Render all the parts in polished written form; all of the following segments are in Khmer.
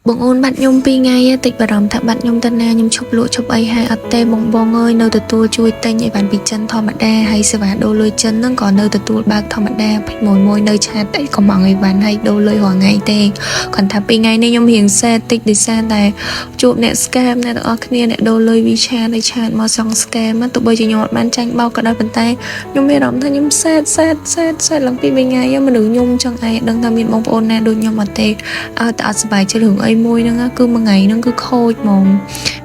បងអូនបាត់ខ្ញុំ2ថ្ងៃតិចបារម្ភថាបាត់ខ្ញុំទៅណាខ្ញុំឈប់លក់ឈប់អីហើយអត់ទេបងអើយនៅទទួលជួយទិញអីបានពីចិនធម្មតាហើយសេវាដូរលុយចិនហ្នឹងក៏នៅទទួលបើកធម្មតាមួយនៅឆាតអីក៏មកអីបានហើយដូរលុយរាល់ថ្ងៃទេគាត់ថា2ថ្ងៃនេះខ្ញុំរៀងសេតតិចដោយសារតែជួបអ្នក scam អ្នកទាំងអស់គ្នាអ្នកដូរលុយ WeChat ហើយឆាតមកសង scam ទោះបីជាខ្ញុំអត់បានចាញ់បោកក៏ដោយប៉ុន្តែខ្ញុំមានអារម្មណ៍ថាខ្ញុំសេតឡើងពី2ថ្ងៃមនុស្សខ្ញុំចង់ឯងដឹងថាមានបងប្អូនណាដូចខ្ញុំអត់ទេឲ្យតែអត់សុបាយចិត្តរឿងអីមួយហ្នឹងគឺមួយថ្ងៃហ្នឹងគឺខូចហ្មង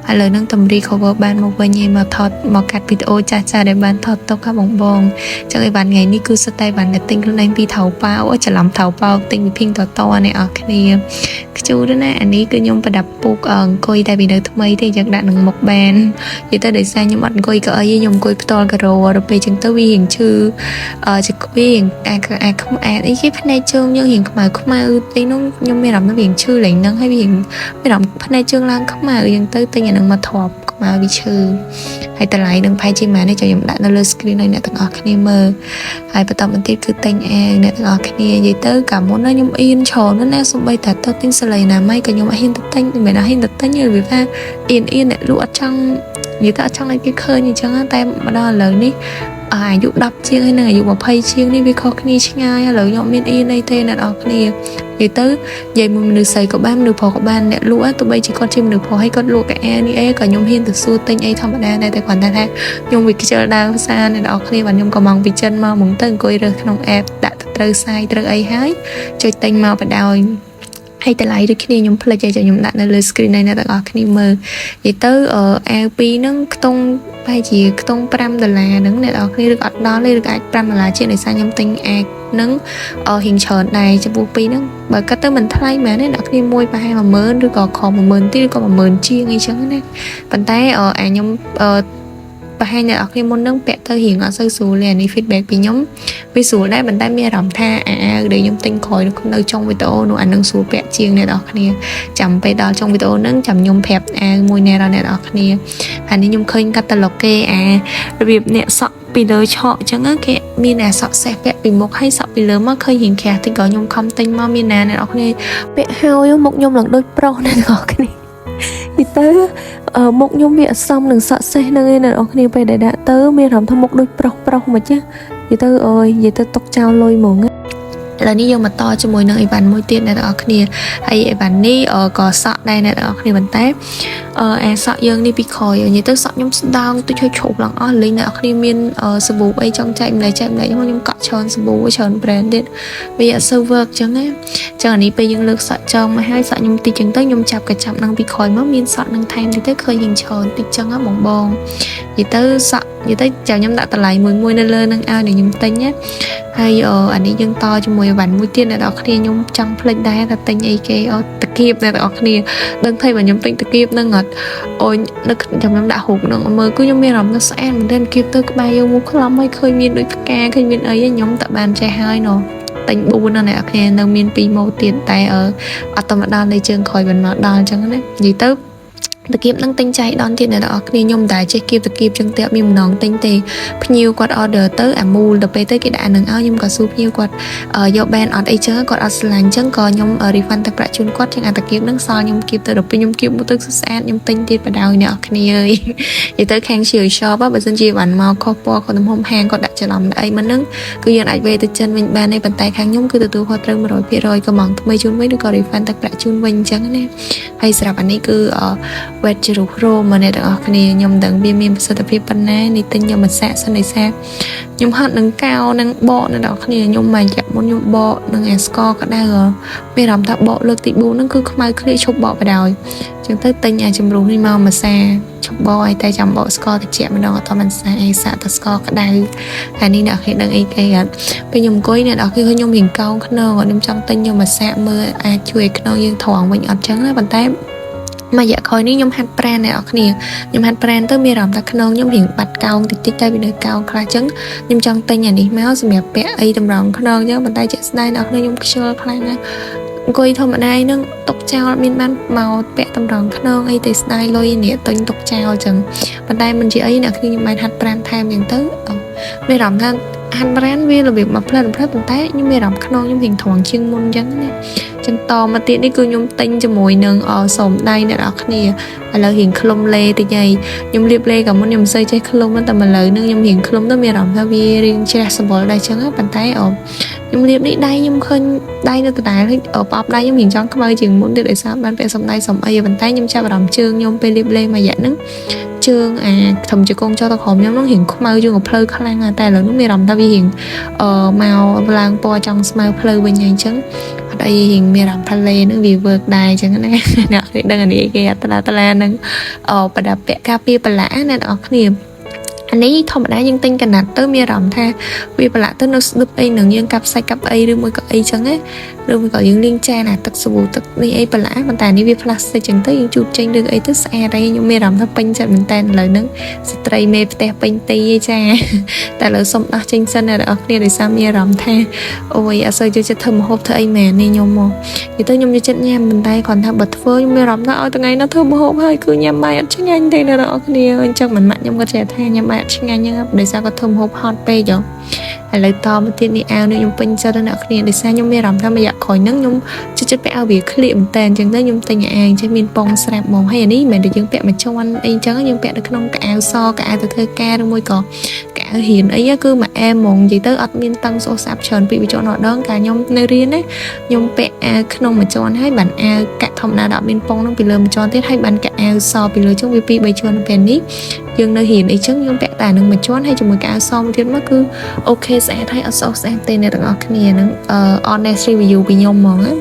ឥឡូវហ្នឹងតម្រី cover បានមកវិញឯងមកថតមកកាត់វីដេអូចាស់ដែលបានថតទុកខាបងចឹងឯបានថ្ងៃនេះគឺសិតតែបានតែទិញខ្លួនឯងពីថៅប៉ាវច្រឡំថៅប៉ាវទិញពីភីងតនេះអស់គ្នាខ្ជូរណាអានេះគឺខ្ញុំប្រដាប់ពុកអង្គុយតែពីនៅថ្មីទេចឹងដាក់នឹងមុខបាននិយាយទៅដោយសារខ្ញុំអត់អង្គុយកៅអីខ្ញុំអង្គុយផ្ទាល់ការ៉ូដល់ពេលចឹងទៅវារៀងឈឺវារៀងអាចអីគេភ្នែកជើងយើងរៀងខ្មៅទីនោះខ្ញុំមានអារម្មណ៍ថារៀងឈឺឡើងហ្នឹងហើយវារៀងមានអារម្មណ៍ភ្នែកជើងឡើងខ្មៅចឹងទៅទិញអានឹងមកធ្លាប់ខ្មៅវាឈឺហើយតម្លៃនឹងផែជាម៉ាននេះខ្ញុំដាក់នៅលើ screen ឲ្យអ្នកទាំងអស់គ្នាមើលហើយបន្តមកទៀតគឺទិញអាវអ្នកទាំងអស់គ្នានិយាយទៅកាលមុនណាខ្ញុំអៀនច្រើនណាស់សូម្បីតែទៅទិញសាឡេណាម៉ៃក៏ខ្ញុំអត់ហ៊ានទៅទិញមិនមែនអត់ហ៊ានទៅទិញទេវាថាអៀនអ្នកលក់អត់ចង់និយាយទៅអត់ចង់ឲ្យគេឃើញអញ្ចឹងតែមកដល់ឥឡូវនេះអាយុ10ជាងហើយនឹងអាយុ20ជាងនេះវាខុសគ្នាឆ្ងាយឥឡូវខ្ញុំមានអៀនអីទេអ្នកនរគ្នានិយាយទៅនិយាយមួយមនុស្សស្រីក៏បានមនុស្សប្រុសក៏បានអ្នកលក់ទោះបីជាគាត់ជាមនុស្សប្រុសហើយគាត់លក់កៅអៅនេះអីក៏ខ្ញុំហ៊ានទៅសួរទិញអីធម្មតាដែរតែគាត់ថាខ្ញុំវាខ្ជិលដើរផ្សារអ្នកនរគ្នាបាទខ្ញុំក៏មកពីចិនមកហ្មងទៅអង្គុយរើសក្នុង app ដាក់ត្រូវសាយត្រូវអីហើយចុចទិញមកបដ ாய்ហើយតម្លៃដូចគ្នាខ្ញុំផ្លេចឲ្យខ្ញុំដាក់នៅលើ screen nàyអ្នកទាំងអស់គ្នាមើលនិយាយទៅអាវពីរហ្នឹងខ្ទង់ប្រហែលជាខ្ទង់$5ហ្នឹងអ្នកទាំងអស់គ្នាឬក៏អត់ដល់ទេឬក៏អាច$5ជាងដោយសារខ្ញុំទិញអាវហ្នឹងរៀងច្រើនដែរចំពោះពីរហ្នឹងបើគាត់ទៅមិនថ្លៃមែនទេអ្នកគ្នាមួយប្រហែល10000ឬក៏ខំ10000ទៀតឬក៏10000ជាងអីចឹងណាប៉ុន្តែអាខ្ញុំប្រហែលអ្នកនរគ្នាមុននឹងពាក់ទៅរៀងអត់សូវស្រួលទេអានេះ feedback ពីខ្ញុំវាស្រួលដែរប៉ុន្តែមានអារម្មណ៍ថាអាវដែលខ្ញុំទិញក្រោយនៅចុងវីដេអូនោះអានឹងស្រួលពាក់ជាងអ្នកនរគ្នាចាំពេលដល់ចុងវីដេអូហ្នឹងចាំខ្ញុំប្រាប់អាវមួយណែដល់អ្នកនរគ្នាហើយនេះខ្ញុំឃើញកាតាឡុកគេរបៀបអ្នកសក់ពីលើឆក់អញ្ចឹងគេមានអាសក់សេះពាក់ពីមុខហើយសក់ពីលើមកឃើញរៀងក្រាស់តិចក៏ខ្ញុំខំទិញមកមានណាអ្នកនរគ្នាពាក់ហើយមុខខ្ញុំឡើងដូចប្រុសអ្នកនរគ្នាទីទៅមុខខ្ញុំវាអសមនឹងសក់សេះហ្នឹងឯអ្នកនរគ្នាពេលដែលដាក់ទៅមានអារម្មណ៍ថាមុខដូចប្រុសមកចានិយាយទៅនិយាយទៅຕົកចោលលុយហ្មងឥឡូវនេះយើងមកតជាមួយនឹងអីវ៉ាន់មួយទៀតអ្នកនរគ្នាហើយអីវ៉ាន់នេះក៏សក់ដែរអ្នកនរគ្នាប៉ុន្តែអាសក់យើងនេះពីក្រោយនិយាយទៅសក់ខ្ញុំស្ដើងតិចហើយឈប់ឡើងអស់លេងអ្នកនរគ្នាមានសាប៊ូអីចង់ចែកម្លែកខ្ញុំកក់ច្រើនសាប៊ូច្រើន brand ទៀតវាអត់សូវ work ចឹងណាចឹងអានេះពេលយើងលើកសក់ចងមកហើយសក់ខ្ញុំតិចចឹងទៅខ្ញុំចាប់នឹងពីក្រោយមកមានសក់នឹងថែមតិចទៅឃើញយើងច្រើនតិចចឹងហ៎បងនិយាយទៅសក់និយាយទៅចាំខ្ញុំដាក់តម្លៃមួយនៅលើនឹងឲ្យខ្ញុំទិញណាហើយអានេះយើងតជាមួយអីវ៉ាន់មួយទៀតអ្នកនរគ្នាខ្ញុំចង់ផ្លេចដែរថាទិញអីគេតាគៀបអ្នកនរគ្នាដឹងថាបើខ្ញុំទិញតាគៀបហ្នឹងអត់អូននឹកខ្ញុំដាក់រូបហ្នឹងមើលគឺខ្ញុំមានអារម្មណ៍ថាស្អាតមែនទែនគៀបទៅក្បែរយើងមកខ្លំហើយឃើញមានដូចផ្កាឃើញមានអីខ្ញុំតបានចេះហើយណោះទិញ4ណាអ្នកគ្នានៅមាន2ម៉ូតទៀតតែអត់ទៅមកដល់នៃជើងក្រោយមិនមកដល់អញ្ចឹងណានិយាយទៅតាគៀបនឹងទិញចៃដន្យទៀតអ្នកនរគ្នាខ្ញុំតែចេះគៀបតាគៀបចឹងតែមានម្ដងទិញទេភ្ញៀវគាត់ order ទៅអាមូលទៅពេលទៅគេដាក់នឹងឲ្យខ្ញុំក៏សួរភ្ញៀវគាត់យក band អត់អីចឹងគាត់អត់ស្រឡាញ់ចឹងក៏ខ្ញុំ refund ទឹកប្រាក់ជូនគាត់ចឹងអាតាគៀបនឹងសល់ខ្ញុំគៀបទៅដល់ពេលខ្ញុំគៀបមកទៅស្អាតខ្ញុំទិញទៀតបដ ாய்អ្នកគ្នាអើយនិយាយទៅខាងជា shop បើសិនជាវ៉ាន់មកខុសពណ៌ខុសទំហំហាងគាត់ដាក់ច្រឡំអីមិនហ្នឹងគឺយើងអាចវេទៅចិនវិញបានទេប៉ុន្តែខាងខ្ញុំគឺទទួលខុសត្រូវ 100% ក៏មកថ្មីជូនវិញឬក៏ refund ទឹកប្រាក់ជូនវិញចឹងណាហើយសម្រាប់អានេះគឺ wet ជ្រុះរោមអ្នកទាំងអស់គ្នាខ្ញុំដឹងវាមានប្រសិទ្ធភាពប៉ុណ្ណានេះទិញខ្ញុំមកសាកសិនឯសាខ្ញុំហត់នឹងកៅនឹងបកអ្នកទាំងអស់គ្នាខ្ញុំមកយ៉ាប់មុនខ្ញុំបកនឹងអាស្ករក្តៅមានអារម្មណ៍ថាបកលើកទី4ហ្នឹងគឺខ្មៅឃ្លៀកឈប់បកបដ ாய் ចឹងទៅទិញអាជំរុះនេះមកមកសាឈប់បកឲ្យតែចាំបកស្ករតិចម្ដងអត់មិនសាអីសាតែស្ករក្តៅហើយនេះអ្នកគ្នាដឹងអីគេអត់ពេលខ្ញុំអង្គុយអ្នកទាំងអស់គ្នាខ្ញុំរៀងកោងខ្នងខ្ញុំចង់ទិញខ្ញុំមកសាកមើលអាចជួយឲ្យខ្នងយើងត្រង់វិញអត់ចឹងណាប៉ុន្តែមករយៈក្រោយនេះខ្ញុំហាត់ប្រាណអ្នកនរគ្នាខ្ញុំហាត់ប្រាណទៅមានអារម្មណ៍ថាខ្នងខ្ញុំរៀងបាត់កោងតិចតែវានៅកោងខ្លះចឹងខ្ញុំចង់ទិញអានេះមកសម្រាប់ពាក់អីតម្រង់ខ្នងចឹងប៉ុន្តែជាក់ស្ដែងអ្នកនរគ្នាខ្ញុំខ្ជិលខ្លាំងណាស់អង្គុយធម្មតាហ្នឹងຕົកចោលមានបានមកពាក់តម្រង់ខ្នងអីទៅស្ដាយលុយនេះទិញຕົកចោលចឹងប៉ុន្តែមិនជាអីអ្នកគ្នាខ្ញុំបានហាត់ប្រាណថែមចឹងទៅមានអារម្មណ៍ថា hand brand វារបៀបមកផ្លែប៉ុន្តែខ្ញុំមានអារម្មណ៍ខ្នងខ្ញុំរៀងត្រង់ជាងមុនអញ្ចឹងណាចឹងតមកទៀតនេះគឺខ្ញុំទិញជាមួយនឹងសូមដៃអ្នកនរគ្នាឥឡូវរៀងខ្លុំលេតិចហើយខ្ញុំលាបលេក៏មុនខ្ញុំមិនសូវចេះខ្លុំតែឥឡូវនេះខ្ញុំរៀងខ្លុំទៅមានអារម្មណ៍ថាវារៀងជ្រះសម្បុរដែរចឹងប៉ុន្តែខ្ញុំលាបនេះដៃខ្ញុំឃើញដៃនៅដដែលហើយបបដៃខ្ញុំរៀងចង់ខ្មៅជាងមុនទៀតដោយសារបានពាក់សំដៃសំអីប៉ុន្តែខ្ញុំចាប់អារម្មណ៍ជើងខ្ញុំពេលលាបលេមួយរយៈហ្នឹងជើងធំជាកងចោលទៅក្រោមខ្ញុំនឹងរៀងខ្មៅជាងផ្លូវខ្លាំងតែឥឡូវនេះមានអារម្មណ៍ថាវារៀងមកឡើងពណ៌ចង់ស្មៅផ្លូវវិញអញ្ចឹងអត់អីរៀងមានអារម្មណ៍ថាលេនឹងវា work ដែរអញ្ចឹងណាអ្នកដឹងអានេះគេអត់តឡានឹងប្រដាប់ពាក់ការពារប្រឡាក់អ្នកនរគ្នាអានេះធម្មតាយើងទិញកណាត់ទៅមានអារម្មណ៍ថាវាប្រឡាក់ទៅនៅស្ដុបអីនឹងយើងកាប់សាច់កាប់អីឬមួយក៏អីចឹងណាឬមួយក៏យើងលាងចានទឹកសាប៊ូទឹកនេះអីប្រឡាក់ប៉ុន្តែនេះវា plastic ចឹងទៅយើងជូតចេញឬអីទៅស្អាតហើយខ្ញុំមានអារម្មណ៍ថាពេញចិត្តមែនតើឥឡូវហ្នឹងស្ត្រីមេផ្ទះពេញទីឯចាតែឥឡូវសុំដោះចេញសិនអ្នកនរគ្នាដោយសារមានអារម្មណ៍ថាអូយអត់សូវចូលចិត្តធ្វើម្ហូបធ្វើអីមែននេះខ្ញុំមកនិយាយទៅខ្ញុំចូលចិត្តញ៉ាំប៉ុន្តែគ្រាន់ថាបើធ្វើខ្ញុំមានអារម្មណ៍ថាឲ្យថ្ងៃណាធ្វើម្ហូបហើយគឺញ៉ាំបាយអត់ឆ្ងាញ់ទេអ្នកនរគ្នាអញ្ចឹងមិនម៉ាក់ខ្ញុំក៏ចេះថាញ៉ាំបាយអត់ឆ្ងាញ់ហ្នឹងដោយសារគាត់ធ្វើម្ហូបហត់ពេកឥឡូវតមកទៀតនេះអាវនេះខ្ញុំពេញចិត្តអ្នកគ្នាដោយសារខ្ញុំមានអារម្មណ៍ថារយៈក្រោយហ្នឹងខ្ញុំចិត្តពាក់អាវវាក្លៀកមែនតើអញ្ចឹងទៅខ្ញុំទិញអាវចេះមានពងស្រាប់ហ្មងហើយអានេះមិនមែនតែយើងពាក់មួយជាន់អីអញ្ចឹងយើងពាក់នៅក្នុងកៅអៅសកៅអៅទៅធ្វើការឬមួយក៏កៅអៅរៀនអីគឺមួយអែមហ្មងនិយាយទៅអត់មានតឹងសូសាប់ច្រើនពីមួយជាន់ម្ដងកាលខ្ញុំនៅរៀនណាខ្ញុំពាក់អាវក្នុងមួយជាន់ហើយបានអាវកាក់ធម្មតាដល់មានពងហ្នឹងពីលើមួយជាន់ទៀតហើយបានកៅអៅសពីលើចឹងវា2 3ជាន់ពេលនេះយើងនៅរៀនអីចឹងខ្ញុំពាក់តែនឹងមួយជាន់ហើយជាមួយកៅអៅសមួយទៀតមកគឺអូខេស្អាតហើយអត់សោះស្អាតទេអ្នកទាំងអស់គ្នាហ្នឹងhonest review ពីខ្ញុំហ្មងណា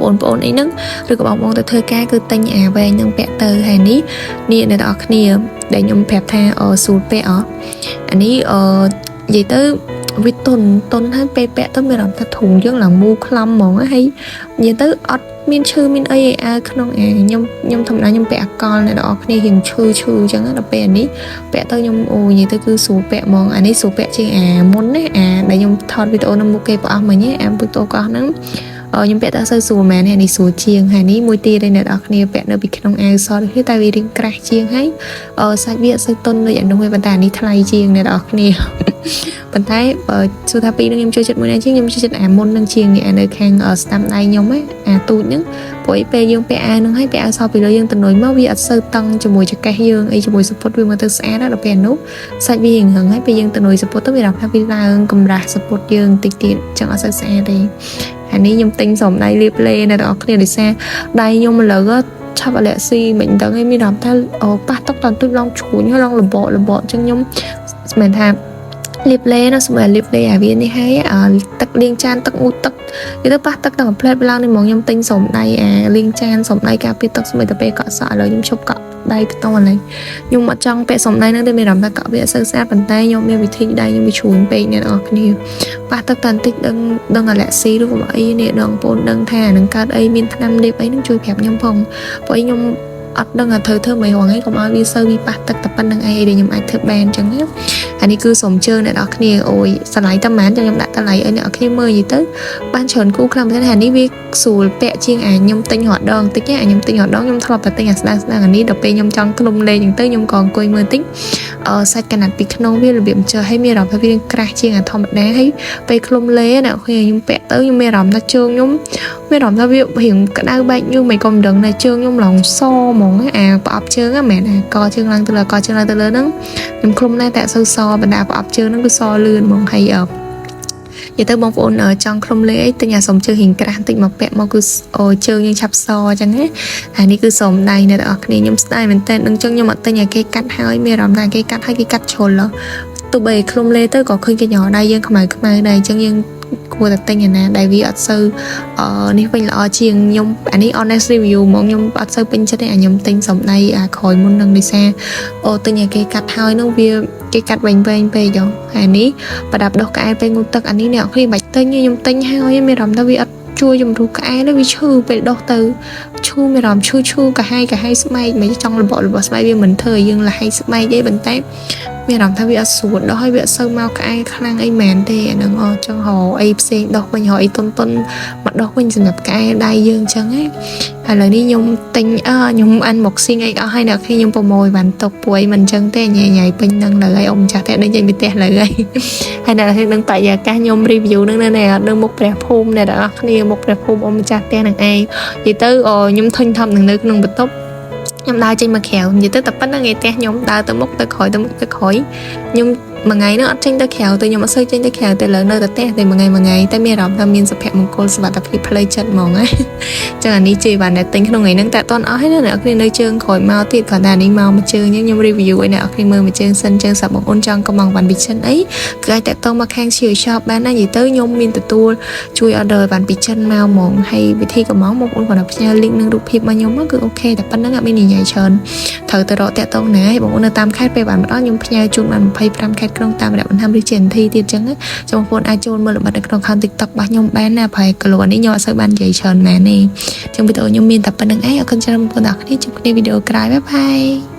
បងប្អូនអីហ្នឹងឬក៏បងទៅធ្វើការគឺទិញអាវែងហ្នឹងពាក់ទៅហើយនេះអ្នកទាំងអស់គ្នាដែលខ្ញុំប្រាប់ថាស៊ូលពាក់អានេះនិយាយទៅវាតុនហើយពេលពាក់ទៅមានអារម្មណ៍ថាធុងយើងឡើងមូខ្លំហ្មងហើយនិយាយទៅអត់មានឈឺមានអីអាវក្នុងខ្ញុំធម្មតាខ្ញុំពាក់អាកលអ្នកនរគ្នារៀងឈឺអញ្ចឹងដល់ពេលអានេះពាក់ទៅខ្ញុំអូនិយាយទៅគឺស្រួលពាក់ហ្មងអានេះស្រួលពាក់ជាងអាមុនណាដែលខ្ញុំថតវីដេអូនៅមុខគេប្រអស់មិញអាវីដេអូកោះហ្នឹងខ្ញុំពាក់តែសូវស្រួលមែនហើយនេះស្រួលជាងហើយនេះមួយទៀតឯអ្នកនរគ្នាពាក់នៅពីក្នុងអាវសដូចគ្នាតែវារៀងក្រាស់ជាងហើយសាច់វាអត់សូវទន់ដូចអានោះទេប៉ុន្តែអានេះថ្លៃជាងអ្នកនរគ្នាប៉ុន្តែបើសួរថាពីនឹងខ្ញុំចូលចិត្តមួយណាជាងខ្ញុំចូលចិត្តអាមុននឹងជាងនៅខាងស្ដាំដៃខ្ញុំអាទូចហ្នឹងព្រោះពេលយើងពាក់អាវហ្នឹងហើយពាក់អាវសពីលើយើងទៅនុយមកវាអត់សូវតឹងជាមួយចង្កេះយើងអីជាមួយសពុតវាមកទៅស្អាតដល់ពេលនោះសាច់វារៀងរឹងហើយពេលយើងទៅនុយសពុតទៅវារកថាវាឡើងកម្រាស់សពុតយើងតិចទៀតចឹងអត់សូវស្អាតទេអានេះខ្ញុំទិញសំដៃលាបលេអ្នកនរគ្នាដោយសារដៃខ្ញុំឥឡូវឆាប់អាឡែស៊ីមិនដឹងឯងមានអារម្មណ៍ថាប៉ះទឹកតន្ទុយឡងឈួញហើយឡងលបអញ្ចឹងខ្ញុំស្មានថាលាបលេណាសម្រាប់លាបលេអាវានេះហើយទឹកលាងចានទឹកងូតទឹកនិយាយទៅប៉ះទឹកដល់ផ្លែតឡើងនេះហ្មងខ្ញុំទិញសំដៃលាងចានសំដៃការពារទឹកស្មើតែពេលកក់សក់ឥឡូវខ្ញុំឈប់កក់ដៃបន្តឡើយខ្ញុំអត់ចង់ពាក់សំដៃហ្នឹងទេមានអារម្មណ៍ថាកក់វាអត់សូវស្អាតប៉ុន្តែខ្ញុំមានវិធីដៃខ្ញុំវាជ្រួញពេកអ្នកនរគ្នាប៉ះទឹកតាន់តិចដឹងអាឡែស៊ីឬក៏អីនេះដងបងដឹងថានឹងកើតអីមានថ្នាំលេបអីហ្នឹងជួយប្រាប់ខ្ញុំផងព្រោះខ្ញុំអត់ដឹងថាត្រូវធ្វើមិនរងហើយកុំឲ្យវាសូវវាប៉ះទឹកតែប៉ុណ្្នឹងអីដែលខ្ញុំអាចធ្វើបានអញ្ចឹងណាអានេះគឺសូមជើងអ្នកនរគ្នាអូយស្រឡាញ់តែប៉ុន្មានខ្ញុំដាក់តម្លៃឲ្យអ្នកនរគ្នាមើលនិយាយទៅបានច្រើនគូខ្លាំងមែនថានេះវាស្រួលពាក់ជាងខ្ញុំទិញរដងតិចខ្ញុំទិញរដងខ្ញុំធ្លាប់តែទិញអាស្ដាងអានេះដល់ពេលខ្ញុំចង់ក្លុំលេអញ្ចឹងទៅខ្ញុំក៏អង្គុយមើលតិចសាច់កណាត់ពីក្នុងវារបៀបជើឲ្យមានអារម្មណ៍ថាវាក្រាស់ជាងអាធម្មតាហើយពេលក្លុំលេអ្នកខ្ញុំពាក់ទៅខ្ញុំមានអារម្មណ៍ថាជើងខ្ញុំមានអារម្មណ៍ថាវារៀងក្តៅបែកញើសមិនក៏មិនដឹងតែជើងខ្ញុំឡងសហ្មងប្រអប់ជើងហ្នឹងមែនអាកជើងឡើងទៅលើកជើងឡើងទៅលើហ្នឹងខ្ញុំឃ្លុំដែរតែសូវសបណ្ដាប្រអប់ជើងហ្នឹងគឺសលឿនហ្មងហើយនិយាយទៅបងប្អូនចង់ឃ្លុំលេអីទិញអាសុំជើងរៀងក្រាស់តិចមកពាក់មកគឺជើងយើងឆាប់សអញ្ចឹងណាអានេះគឺសុំដៃអ្នកនរគ្នាខ្ញុំស្ដាយមែនតើនឹងចឹងខ្ញុំអត់ទិញឲ្យគេកាត់ហើយមានអារម្មណ៍ថាគេកាត់ហើយគេកាត់ជ្រុលទោះបីឃ្លុំលេទៅក៏ឃើញគេញ៉ោដៃយើងខ្មៅដែរអញ្ចឹងយើងគួរតែទិញអាណាដែលវាអត់សូវនេះវិញល្អជាងខ្ញុំអានេះ honest review ហ្មងខ្ញុំអត់សូវពេញចិត្តទេខ្ញុំទិញសំដៃក្រោយមុននឹងដោយសារទិញឲ្យគេកាត់ហើយនោះវាគេកាត់វែងពេកហើយនេះប្រដាប់ដោះក្អែលពេលងូតទឹកអានេះអ្នកគ្នាមិនបាច់ទិញខ្ញុំទិញហើយមានអារម្មណ៍ថាវាអត់ជួយជំរុះក្អែលវាឈឺពេលដោះទៅឈឺមានអារម្មណ៍ឈឺកាហាយស្បែកមិនចង់របស់ស្បែកវាមិនធ្វើឲ្យយើងលះស្បែកទេប៉ុន្តែ មានអារម្មណ៍ថាវាអត់ស្រួលដោះហើយវាអត់សូវមកក្អែខ្លាំងអីមែនទេអាហ្នឹងចង់ហៅអីផ្សេងដោះវិញហៅអីតុនមកដោះវិញសម្រាប់ក្អែដៃយើងអញ្ចឹងណាឥឡូវនេះខ្ញុំទិញខ្ញុំអានមកស៊ីងអីអស់ហើយអ្នកខ្ញុំប្រមូលបានຕົកពួយមិនអញ្ចឹងទេញ៉ៃពេញនឹងលើហើយអ៊ំម្ចាស់ផ្ទះដេញចេញពីផ្ទះលើហើយហើយអ្នកនឹងបរិយាកាសខ្ញុំ review នឹងនៅនៅមុខព្រះភូមិអ្នកទាំងអស់គ្នាមុខព្រះភូមិអ៊ំម្ចាស់ផ្ទះនឹងឯងនិយាយទៅខ្ញុំធុញថប់នឹងនៅក្នុងបន្ទប់ខ្ញុំដើរចេញមកក្រៅនិយាយទៅតែប៉ុណ្្នឹងឯផ្ទះខ្ញុំដើរទៅមុខទៅក្រោយទៅមុខទៅក្រោយខ្ញុំមួយថ្ងៃនោះអត់ចេញទៅក្រៅទៅខ្ញុំអត់សូវចេញទៅក្រៅទៅលើនៅតែផ្ទះតែមួយថ្ងៃតែមានអារម្មណ៍ថាមានសុភមង្គលសុវត្ថិភាពផ្លូវចិត្តហ្មងណាចឹងអានេះជឿបានតែទិញក្នុងថ្ងៃហ្នឹងតែអត់អស់ហើយអ្នកគ្នានៅជើងក្រោយមកទៀតគាត់ថានេះមកមួយជើងខ្ញុំ review ឲ្យអ្នកគ្នាមើលមួយជើងសិនជើងសាប់បងអូនចង់កំងបាន Vision អីគឺអាចតាក់ទងមកខាង Chill Shop បានណានិយាយទៅខ្ញុំមានទទួលជួយ order បាន Vision មកហ្មងហើយវិធីកំងបងអូនគាត់ផ្ញើ link នឹងរូបភាពមកខ្ញុំគឺអូខេតែប៉ុណ្្នឹងអត់មាននិយាយច្រើនត្រូវទៅរកតាក់ទងណាឲ្យបងអូននៅតាមខេត្តពេលបានម្ដងខ្ញុំផ្ញើជូនបាន25ខេត្តក្រុងតាមរយៈបន្ថែមឬជានាទីទៀតចឹងបងប្អូនអាចចូលមើលល្បិតនៅក្នុង account TikTok របស់ខ្ញុំបានណាប្រហែលគីឡូនេះខ្ញុំអត់សូវបាននិយាយច្រើនមែនទេចឹងវីដេអូខ្ញុំមានតែប៉ុណ្្នឹងឯងអរគុណច្រើនបងប្អូនទាំងអស់គ្នាជួបគ្នាវីដេអូក្រោយបាយបាយ